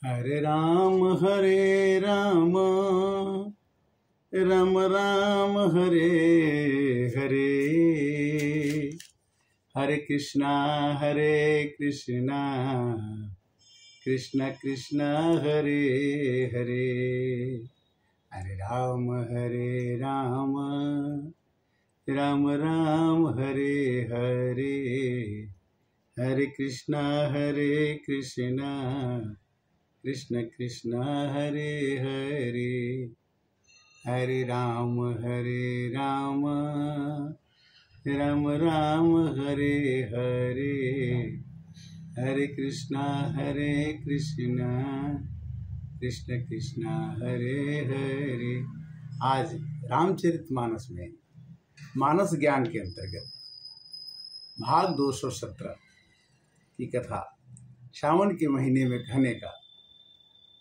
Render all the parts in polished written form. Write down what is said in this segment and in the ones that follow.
हरे राम राम राम राम हरे हरे, हरे कृष्णा कृष्णा कृष्णा हरे हरे, हरे राम राम राम हरे हरे, हरे कृष्णा कृष्ण कृष्ण हरे हरे, हरे राम राम राम हरे हरे, हरे कृष्णा कृष्ण कृष्ण हरे हरे। आज रामचरितमानस में मानस ज्ञान के अंतर्गत भाग 217 की कथा श्रावण के महीने में कहने का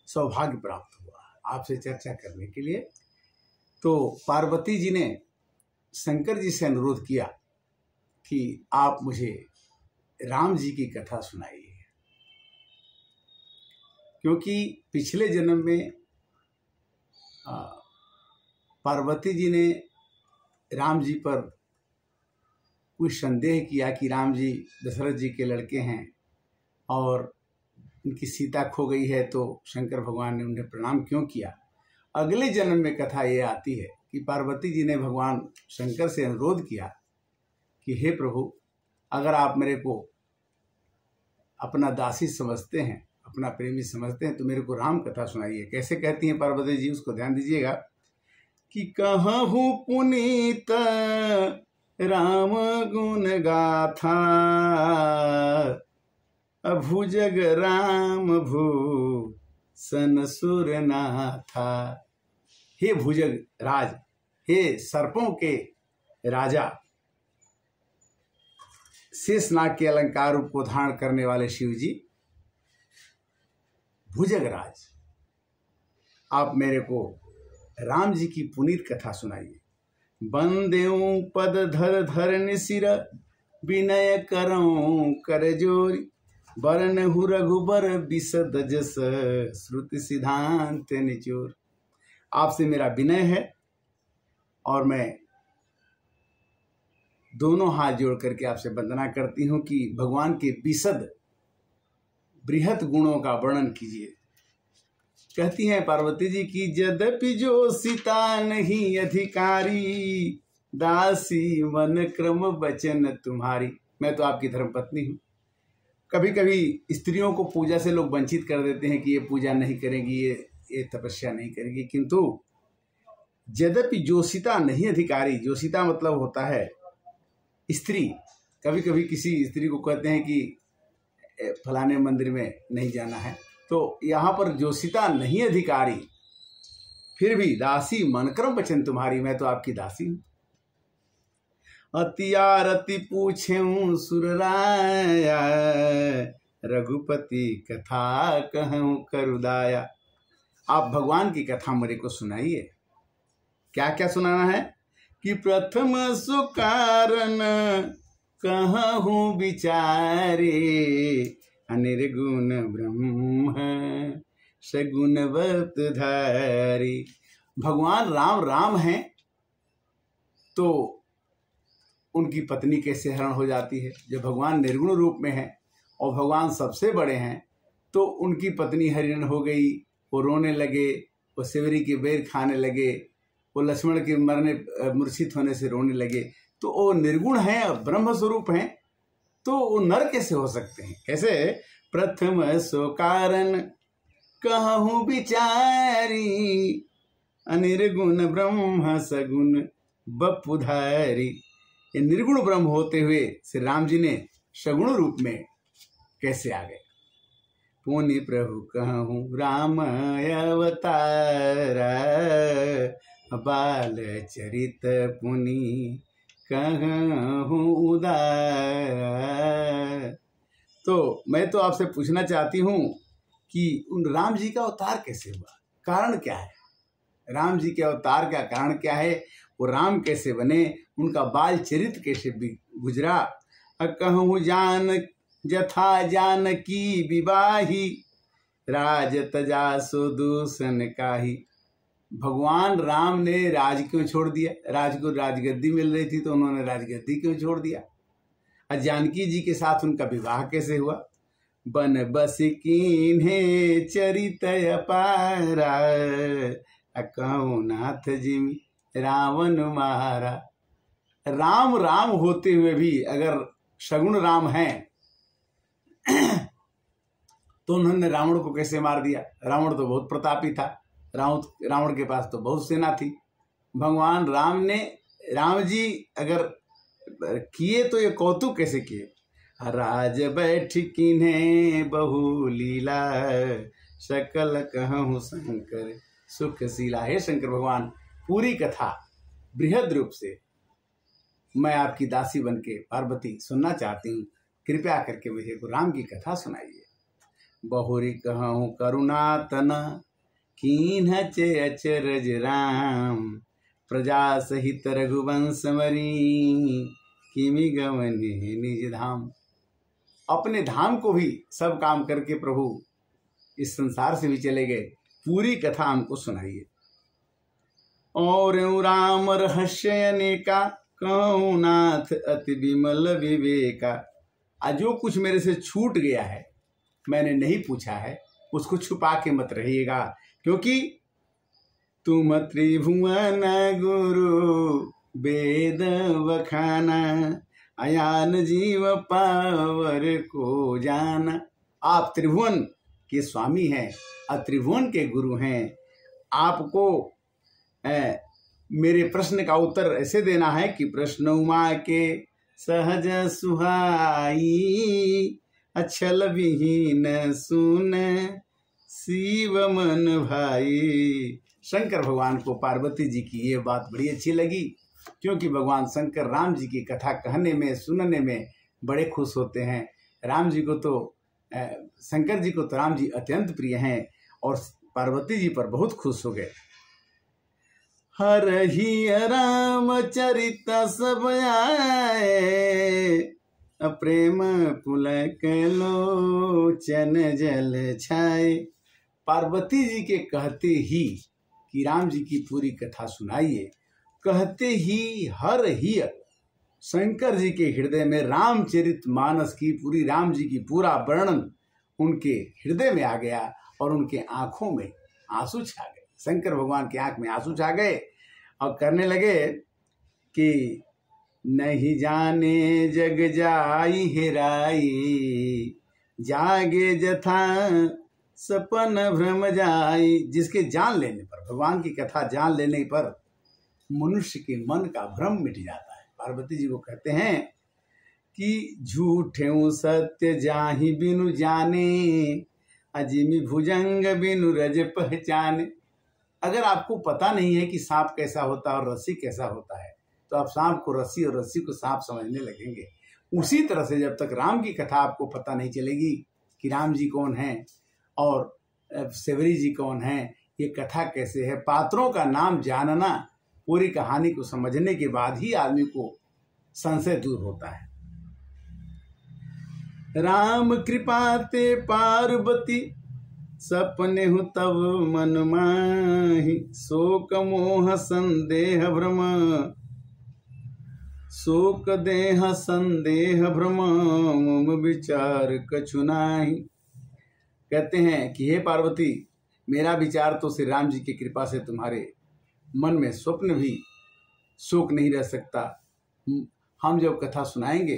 सौभाग्य प्राप्त हुआ आपसे चर्चा करने के लिए। तो पार्वती जी ने शंकर जी से अनुरोध किया कि आप मुझे राम जी की कथा सुनाइए, क्योंकि पिछले जन्म में पार्वती जी ने राम जी पर कुछ संदेह किया कि राम जी दशरथ जी के लड़के हैं और उनकी सीता खो गई है, तो शंकर भगवान ने उन्हें प्रणाम क्यों किया। अगले जन्म में कथा ये आती है कि पार्वती जी ने भगवान शंकर से अनुरोध किया कि हे प्रभु, अगर आप मेरे को अपना दासी समझते हैं, अपना प्रेमी समझते हैं, तो मेरे को राम कथा सुनाइए। कैसे कहती हैं पार्वती जी, उसको ध्यान दीजिएगा कि कहूँ पुनीत राम गुण गाथा, भुजग राम भूषण सुर नाथा। हे भुजग राज, हे सर्पों के राजा, शेषनाग के अलंकार रूप को धारण करने वाले शिव जी, भुजग राज, आप मेरे को राम जी की पुनीत कथा सुनाइए। बंदेऊ पद धर धर निसिर, विनय करऊं कर जोरी, बरन हु रघुबर बिसद जस, श्रुति सिद्धांत निचोर। आपसे मेरा विनय है और मैं दोनों हाथ जोड़ करके आपसे वंदना करती हूँ कि भगवान के विशद बृहत गुणों का वर्णन कीजिए। कहती हैं पार्वती जी की यद्यपि जो सीता नहीं अधिकारी, दासी मन क्रम वचन तुम्हारी। मैं तो आपकी धर्म पत्नी हूँ। कभी कभी स्त्रियों को पूजा से लोग वंचित कर देते हैं कि ये पूजा नहीं करेगी, ये तपस्या नहीं करेगी, किंतु यद्यपि जोशिता नहीं अधिकारी, जोशिता मतलब होता है स्त्री। कभी कभी किसी स्त्री को कहते हैं कि फलाने मंदिर में नहीं जाना है, तो यहाँ पर जोशिता नहीं अधिकारी, फिर भी दासी मनक्रम वचन तुम्हारी, मैं तो आपकी दासी हूँ। अति आरती पूछूं सुरराया, रघुपति कथा कहूं करुदाया। आप भगवान की कथा मेरे को सुनाइए। क्या क्या सुनाना है कि प्रथम सुकारण कहूं विचारे, अनिर्गुण ब्रह्म सगुणवत धारी। भगवान राम हैं तो उनकी पत्नी कैसे हरण हो जाती है। जब भगवान निर्गुण रूप में है और भगवान सबसे बड़े हैं, तो उनकी पत्नी हरिण हो गई, वो रोने लगे, वो सेवरी के बेर खाने लगे, वो लक्ष्मण के मूर्छित होने से रोने लगे। तो वो निर्गुण हैं और ब्रह्म स्वरूप हैं, तो वो नर कैसे हो सकते हैं। कैसे प्रथम सो कारण कहूं विचारी, अनिर्गुण ब्रह्म सगुण बपुधारी। ये निर्गुण ब्रह्म होते हुए श्री राम जी ने सगुण रूप में कैसे आ गए। पुनि प्रभु कहूं राम अवतारा, बाल चरित पुनि कहूं उदारा। तो मैं तो आपसे पूछना चाहती हूँ कि उन राम जी का अवतार कैसे हुआ, कारण क्या है। राम जी के अवतार का कारण क्या है, वो राम कैसे बने, उनका बाल चरित्र कैसे गुजरा। कहूँ जान जथा जानकी विवाही, राज तजा सो दूषण काही। भगवान राम ने राज क्यों छोड़ दिया? राज को राजगद्दी मिल रही थी तो उन्होंने राजगद्दी क्यों छोड़ दिया? और जानकी जी के साथ उनका विवाह कैसे हुआ? बन बस कीन्हे चरित अपारा, कहूँ नाथ जिमि रावण मारा। राम राम होते हुए भी अगर सगुण राम हैं तो उन्होंने रावण को कैसे मार दिया? रावण तो बहुत प्रतापी था, रावण के पास तो बहुत सेना थी। भगवान राम जी अगर किए तो ये कौतुक कैसे किए? राज बैठ किन्हे बहु लीला, सकल कहूँ शंकर सुखशीला। हे शंकर भगवान, पूरी कथा बृहद रूप से मैं आपकी दासी बनके पार्वती सुनना चाहती हूँ। कृपया करके मुझे राम की कथा सुनाइए। बहुरी कहूँ करुणा तना, कीन्ह चे अचरज राम, प्रजा सहित रघुवंश मरी, किमि गवने निज धाम। अपने धाम को भी सब काम करके प्रभु इस संसार से भी चले गए। पूरी कथा हमको सुनाइए। और राम रहस्य अनेका, कहूँ नाथ अति विमल विवेका। जो कुछ मेरे से छूट गया है, मैंने नहीं पूछा है, उसको छुपा के मत रहिएगा, क्योंकि तुम त्रिभुवन गुरु वेद वखाना, अयान जीव पावर को जाना। आप त्रिभुवन के स्वामी हैं और त्रिभुवन के गुरु हैं। आपको मेरे प्रश्न का उत्तर ऐसे देना है कि प्रश्न उमा के सहज सुहाई, अछल विहीन सुन शिव मन भाई। शंकर भगवान को पार्वती जी की ये बात बड़ी अच्छी लगी, क्योंकि भगवान शंकर राम जी की कथा कहने में सुनने में बड़े खुश होते हैं। राम जी को तो शंकर जी को तो राम जी अत्यंत प्रिय हैं और पार्वती जी पर बहुत खुश हो गए। हर ही राम चरित सब आए, प्रेम पुलक लोचन जल छाए। पार्वती जी के कहते ही कि राम जी की पूरी कथा सुनाइए, कहते ही हर ही शंकर जी के हृदय में रामचरित मानस की पूरी राम जी की पूरा वर्णन उनके हृदय में आ गया और उनके आंखों में आंसू छा गए। शंकर भगवान की आंख में आंसू छा गए और करने लगे कि नहीं जाने जग जाई हेराई, जागे जथा सपन भ्रम जाई। जिसके जान लेने पर, भगवान की कथा जान लेने पर मनुष्य के मन का भ्रम मिट जाता है। पार्वती जी को कहते हैं कि झूठे सत्य जाहि बिनु जाने, अजिमि भुजंग बिनु रज पहचाने। अगर आपको पता नहीं है कि सांप कैसा होता है और रस्सी कैसा होता है, तो आप सांप को रस्सी और रस्सी को सांप समझने लगेंगे। उसी तरह से जब तक राम की कथा आपको पता नहीं चलेगी कि राम जी कौन हैं और सेवरी जी कौन हैं, ये कथा कैसे है, पात्रों का नाम जानना, पूरी कहानी को समझने के बाद ही आदमी को संशय दूर होता है। राम कृपा ते पार्वती, सपने हूँ तब मन माही, शोक मोह संदेह भ्रम, शोक देह संदेह भ्रम, विचार कछु नाही। कहते हैं कि हे पार्वती, मेरा विचार तो श्री राम जी की कृपा से तुम्हारे मन में स्वप्न भी शोक नहीं रह सकता। हम जब कथा सुनाएंगे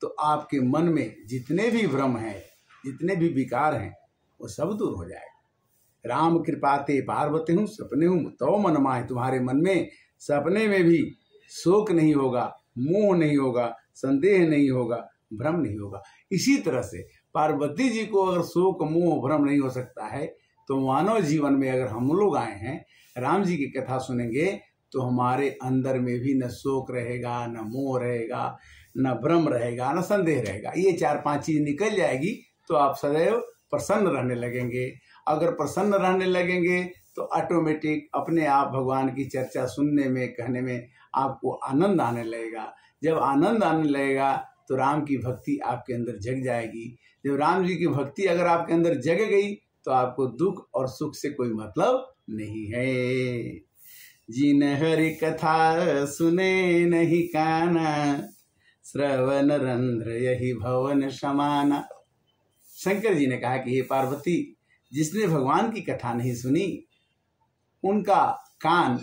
तो आपके मन में जितने भी भ्रम हैं, जितने भी विकार हैं, वो सब दूर हो जाएगा। राम कृपा ते पार्वती हूँ, सपने हूँ तो मन माहे। तुम्हारे मन में सपने में भी शोक नहीं होगा, मोह नहीं होगा, संदेह नहीं होगा, भ्रम नहीं होगा। इसी तरह से पार्वती जी को अगर शोक मोह भ्रम नहीं हो सकता है, तो मानव जीवन में अगर हम लोग आए हैं, राम जी की कथा सुनेंगे, तो हमारे अंदर में भी न शोक रहेगा, न मोह रहेगा, न भ्रम रहेगा, न संदेह रहेगा। ये 4-5 चीज निकल जाएगी तो आप सदैव प्रसन्न रहने लगेंगे। अगर प्रसन्न रहने लगेंगे तो ऑटोमेटिक अपने आप भगवान की चर्चा सुनने में, कहने में आपको आनंद आने लगेगा। जब आनंद आने लगेगा तो राम की भक्ति आपके अंदर जग जाएगी। जब राम जी की भक्ति अगर आपके अंदर जग गई तो आपको दुख और सुख से कोई मतलब नहीं है। जिन हरि कथा सुने नहीं काना, श्रवण रंध्र यही भवन समाना। शंकर जी ने कहा कि हे पार्वती, जिसने भगवान की कथा नहीं सुनी उनका कान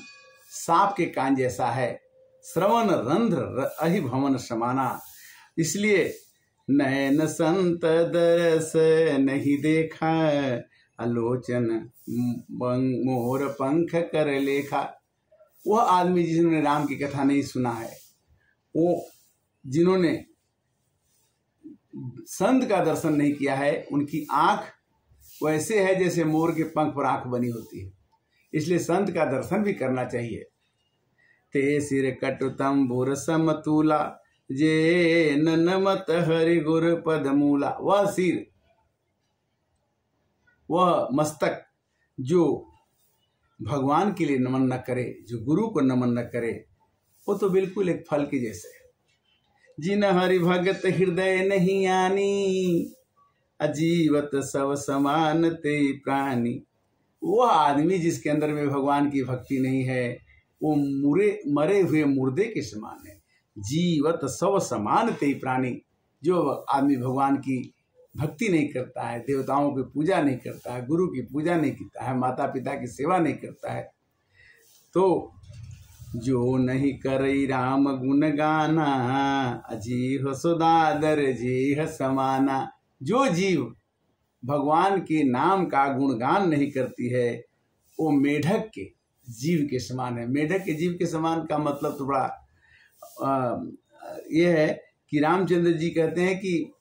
सांप के कान जैसा है, श्रवण रंध्र अहि भवन समाना। इसलिए नयन संत दरस नहीं देखा, आलोचन मोर पंख कर लेखा। वह आदमी जिन्होंने राम की कथा नहीं सुना है, वो जिन्होंने संत का दर्शन नहीं किया है, उनकी आंख वैसे है जैसे मोर के पंख पर आंख बनी होती है। इसलिए संत का दर्शन भी करना चाहिए। ते सिर कटु तंबुर समतूला, जे नमत हरि गुर पद मूला। वह सिर, वह मस्तक जो भगवान के लिए नमन न करे, जो गुरु को नमन न करे, वो तो बिल्कुल एक फल के जैसे है। जिन हरि भगत हृदय नहीं आनी, अजीवत सब समान ते प्राणी। वह आदमी जिसके अंदर में भगवान की भक्ति नहीं है, वो मरे हुए मुर्दे के समान है। जीवत सब समान ते प्राणी। जो आदमी भगवान की भक्ति नहीं करता है, देवताओं की पूजा नहीं करता है, गुरु की पूजा नहीं करता है, माता पिता की सेवा नहीं करता है, तो जो नहीं करई राम गुण गाना, अजीह सुदादर जीह समाना। जो जीव भगवान के नाम का गुणगान नहीं करती है, वो मेढक के जीव के समान है। मेढक के जीव के समान का मतलब तो बड़ा ये है कि रामचंद्र जी कहते हैं कि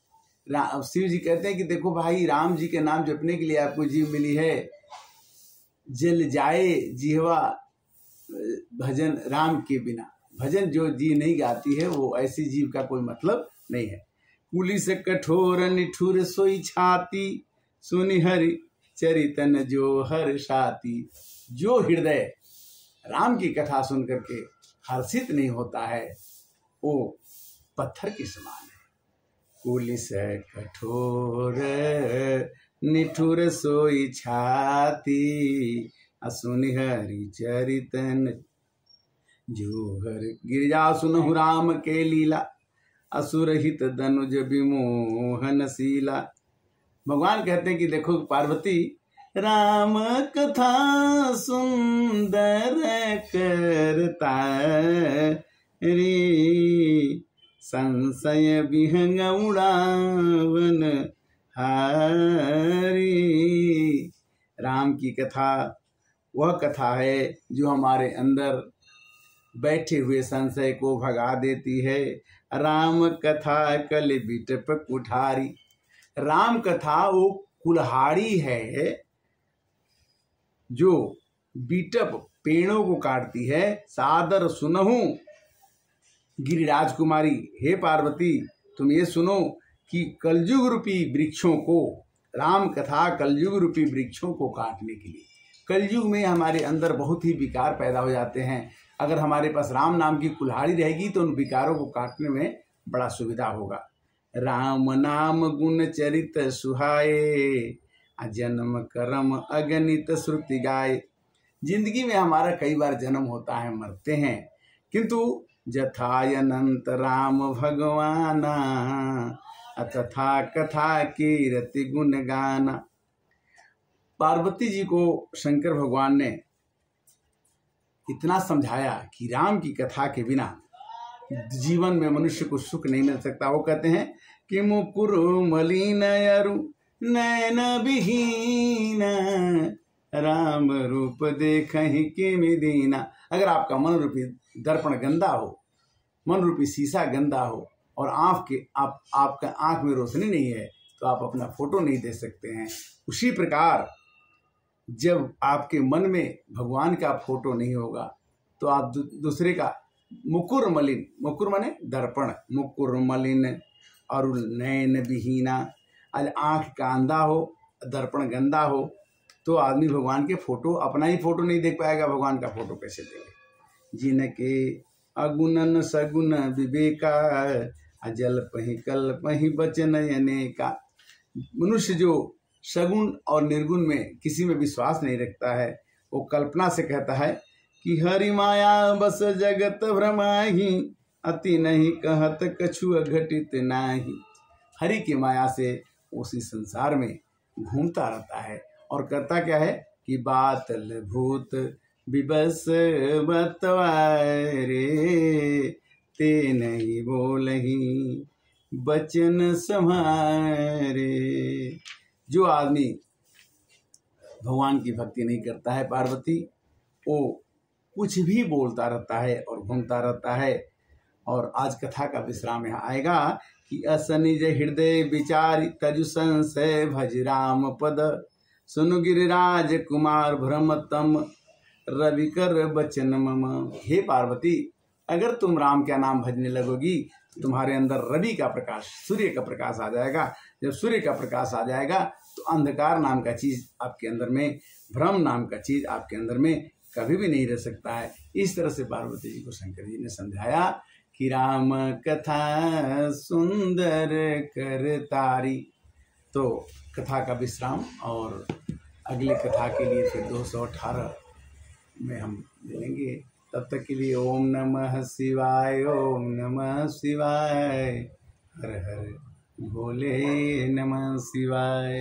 शिव जी कहते हैं कि देखो भाई, राम जी के नाम जपने के लिए आपको जीव मिली है, जल जाए जिहवा भजन राम के बिना। भजन जो जीव नहीं गाती है, वो ऐसी जीव का कोई मतलब नहीं है। पुलिस कठोर निठुर सोई छाती, सुनि हरि चरितन जो हर्षाती। जो हृदय राम की कथा सुन करके हर्षित नहीं होता है, वो पत्थर के समान है। पुलिस कठोर निठुर सोई छाती, सुनि हरि चरितन जो हर। गिरिजा सुनहु राम के लीला, असुर हित धनुज विमोहन शीला। भगवान कहते हैं कि देखो पार्वती, राम कथा सुंदर करता रे, संशय विहंग उड़ावन हारी। राम की कथा वह कथा है जो हमारे अंदर बैठे हुए संशय को भगा देती है। राम कथा कल बिटप कुठारी। राम कथा वो कुल्हाड़ी है जो बीटप पेड़ों को काटती है। सादर सुनहु गिरिराज कुमारी, हे पार्वती तुम ये सुनो कि कलयुग रूपी वृक्षों को, राम कथा कलयुग रूपी वृक्षों को काटने के लिए। कलयुग में हमारे अंदर बहुत ही विकार पैदा हो जाते हैं। अगर हमारे पास राम नाम की कुल्हाड़ी रहेगी तो उन विकारों को काटने में बड़ा सुविधा होगा। राम नाम गुण चरित सुहाए, जन्म कर्म अगणित श्रुति गाए। जिंदगी में हमारा कई बार जन्म होता है, मरते हैं, किंतु जथाय अनंत राम भगवाना, तथा कथा कीर्ति गुण गाना। पार्वती जी को शंकर भगवान ने इतना समझाया कि राम की कथा के बिना जीवन में मनुष्य को सुख नहीं मिल सकता। वो कहते हैं कि मुकुर मलिन अरु नैन विहीन, राम रूप देखहि किमि दीना। अगर आपका मन रूपी दर्पण गंदा हो, मन रूपी शीशा गंदा हो और आपका आंख में रोशनी नहीं है, तो आप अपना फोटो नहीं दे सकते हैं। उसी प्रकार जब आपके मन में भगवान का फोटो नहीं होगा तो आप दूसरे का मुकुर मलिन, मुकुर माने दर्पण, मुकुर मलिन और नयन विहीना। आज आँख का अंधा हो, दर्पण गंदा हो, तो आदमी भगवान के फोटो, अपना ही फोटो नहीं देख पाएगा, भगवान का फोटो कैसे देखे। जिनके अगुणन सगुण विवेका, अजल पही कल पही बचन अनेका। मनुष्य जो सगुण और निर्गुण में किसी में विश्वास नहीं रखता है, वो कल्पना से कहता है कि हरि माया बस जगत भ्रमाही, अति नहीं कहत कछु अघटित नाही। हरि की माया से उसी संसार में घूमता रहता है और करता क्या है कि बातल भूत विबस बतवारे, ते नहीं बोलही बचन समारे। जो आदमी भगवान की भक्ति नहीं करता है पार्वती, वो कुछ भी बोलता रहता है और घूमता रहता है। और आज कथा का विश्राम यहाँ आएगा कि असनिज हृदय विचारी तजु संशय भज राम पद, सुनु गिरिराज कुमार भ्रमतम रविकर बचन मम। हे पार्वती, अगर तुम राम का नाम भजने लगोगी तो तुम्हारे अंदर रवि का प्रकाश, सूर्य का प्रकाश आ जाएगा। जब सूर्य का प्रकाश आ जाएगा तो अंधकार नाम का चीज आपके अंदर में, भ्रम नाम का चीज आपके अंदर में कभी भी नहीं रह सकता है। इस तरह से पार्वती जी को शंकर जी ने समझाया कि राम कथा सुंदर कर तारी। तो कथा का विश्राम और अगली कथा के लिए फिर 218 में हम मिलेंगे। तब तक के लिए ओम नमः शिवाय, ओम नमः शिवाय, हर हर भोले नमः शिवाय।